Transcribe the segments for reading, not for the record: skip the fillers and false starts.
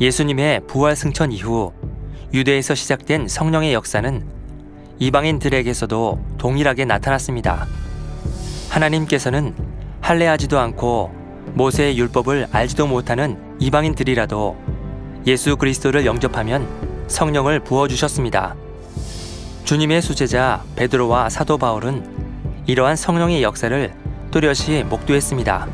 예수님의 부활 승천 이후 유대에서 시작된 성령의 역사는 이방인들에게서도 동일하게 나타났습니다. 하나님께서는 할례하지도 않고 모세의 율법을 알지도 못하는 이방인들이라도 예수 그리스도를 영접하면 성령을 부어주셨습니다. 주님의 수제자 베드로와 사도 바울은 이러한 성령의 역사를 또렷이 목도했습니다.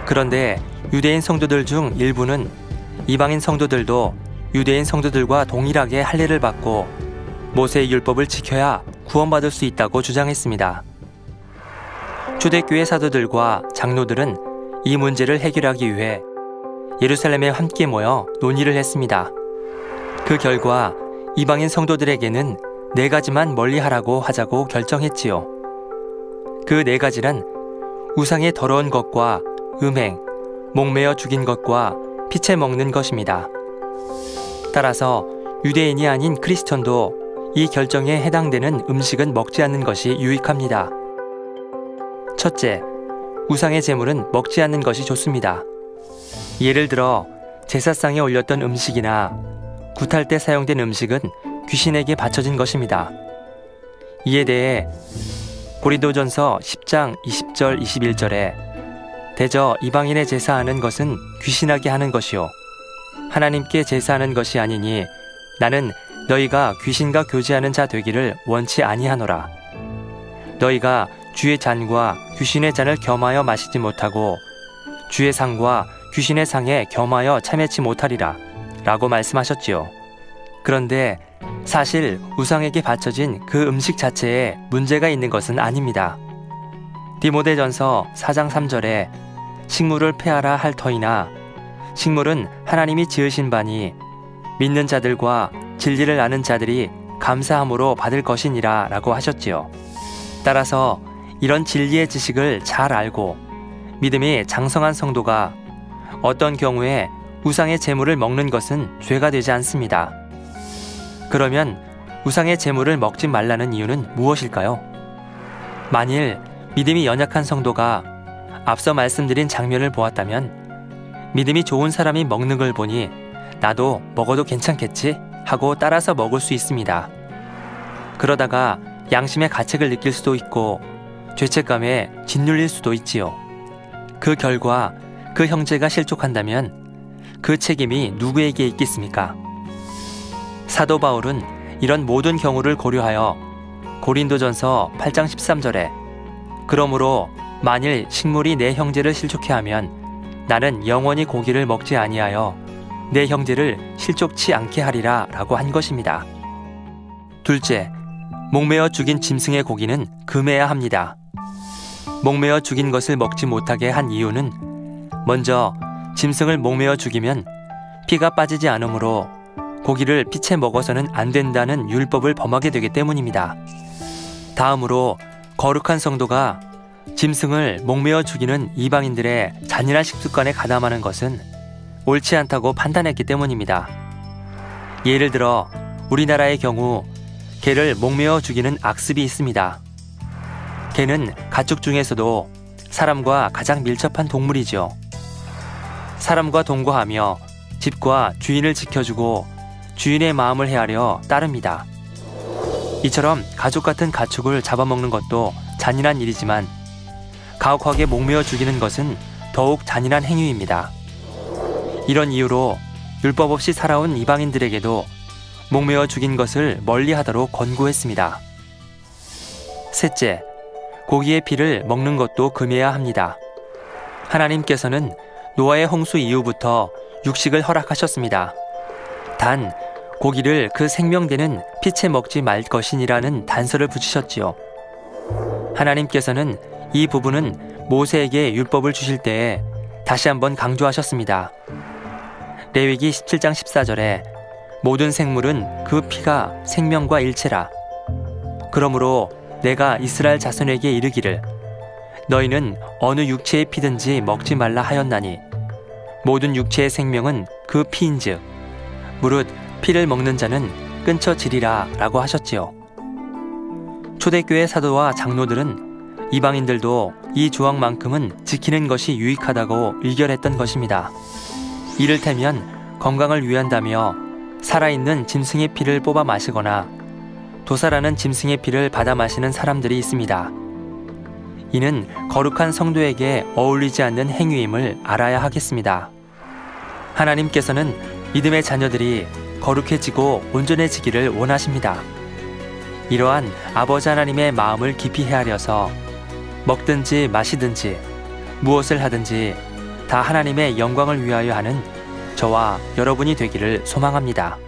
그런데 유대인 성도들 중 일부는 이방인 성도들도 유대인 성도들과 동일하게 할례를 받고 모세의 율법을 지켜야 구원받을 수 있다고 주장했습니다. 초대교회 사도들과 장로들은 이 문제를 해결하기 위해 예루살렘에 함께 모여 논의를 했습니다. 그 결과 이방인 성도들에게는 4가지만 멀리하라고 하자고 결정했지요. 그 4가지란 우상의 더러운 것과 음행, 목매어 죽인 것과 피채 먹는 것입니다. 따라서 유대인이 아닌 크리스천도 이 결정에 해당되는 음식은 먹지 않는 것이 유익합니다. 첫째, 우상의 제물은 먹지 않는 것이 좋습니다. 예를 들어 제사상에 올렸던 음식이나 굿할 때 사용된 음식은 귀신에게 바쳐진 것입니다. 이에 대해 고린도전서 10장 20절 21절에 대저 이방인의 제사하는 것은 귀신하게 하는 것이요 하나님께 제사하는 것이 아니니 나는 너희가 귀신과 교제하는 자 되기를 원치 아니하노라. 너희가 주의 잔과 귀신의 잔을 겸하여 마시지 못하고 주의 상과 귀신의 상에 겸하여 참여치 못하리라 라고 말씀하셨지요. 그런데 사실 우상에게 바쳐진 그 음식 자체에 문제가 있는 것은 아닙니다. 디모데전서 4장 3절에 식물을 폐하라 할 터이나 식물은 하나님이 지으신 바니 믿는 자들과 진리를 아는 자들이 감사함으로 받을 것이니라 라고 하셨지요. 따라서 이런 진리의 지식을 잘 알고 믿음이 장성한 성도가 어떤 경우에 우상의 제물을 먹는 것은 죄가 되지 않습니다. 그러면 우상의 제물을 먹지 말라는 이유는 무엇일까요? 만일 믿음이 연약한 성도가 앞서 말씀드린 장면을 보았다면 믿음이 좋은 사람이 먹는 걸 보니 나도 먹어도 괜찮겠지 하고 따라서 먹을 수 있습니다. 그러다가 양심의 가책을 느낄 수도 있고 죄책감에 짓눌릴 수도 있지요. 그 결과 그 형제가 실족한다면 그 책임이 누구에게 있겠습니까? 사도 바울은 이런 모든 경우를 고려하여 고린도전서 8장 13절에 그러므로 만일 식물이 내 형제를 실족해 하면 나는 영원히 고기를 먹지 아니하여 내 형제를 실족치 않게 하리라 라고 한 것입니다. 둘째, 목매어 죽인 짐승의 고기는 금해야 합니다. 목매어 죽인 것을 먹지 못하게 한 이유는 먼저 짐승을 목매어 죽이면 피가 빠지지 않으므로 고기를 피채 먹어서는 안 된다는 율법을 범하게 되기 때문입니다. 다음으로 거룩한 성도가 짐승을 목매어 죽이는 이방인들의 잔인한 식습관에 가담하는 것은 옳지 않다고 판단했기 때문입니다. 예를 들어 우리나라의 경우 개를 목매어 죽이는 악습이 있습니다. 개는 가축 중에서도 사람과 가장 밀접한 동물이죠. 사람과 동거하며 집과 주인을 지켜주고 주인의 마음을 헤아려 따릅니다. 이처럼 가족 같은 가축을 잡아먹는 것도 잔인한 일이지만 가혹하게 목매어 죽이는 것은 더욱 잔인한 행위입니다. 이런 이유로 율법 없이 살아온 이방인들에게도 목매어 죽인 것을 멀리하도록 권고했습니다. 셋째, 고기의 피를 먹는 것도 금해야 합니다. 하나님께서는 노아의 홍수 이후부터 육식을 허락하셨습니다. 단 고기를 그 생명되는 피채 먹지 말 것이니라는 단서를 붙이셨지요. 하나님께서는 이 부분은 모세에게 율법을 주실 때에 다시 한번 강조하셨습니다. 레위기 17장 14절에 모든 생물은 그 피가 생명과 일체라. 그러므로 내가 이스라엘 자손에게 이르기를 너희는 어느 육체의 피든지 먹지 말라 하였나니 모든 육체의 생명은 그 피인즉 무릇 피를 먹는 자는 끊쳐지리라 라고 하셨지요. 초대교회 사도와 장로들은 이방인들도 이 조항만큼은 지키는 것이 유익하다고 의결했던 것입니다. 이를테면 건강을 위한다며 살아있는 짐승의 피를 뽑아 마시거나 도살하는 짐승의 피를 받아 마시는 사람들이 있습니다. 이는 거룩한 성도에게 어울리지 않는 행위임을 알아야 하겠습니다. 하나님께서는 믿음의 자녀들이 거룩해지고 온전해지기를 원하십니다. 이러한 아버지 하나님의 마음을 깊이 헤아려서 먹든지 마시든지 무엇을 하든지 다 하나님의 영광을 위하여 하는 저와 여러분이 되기를 소망합니다.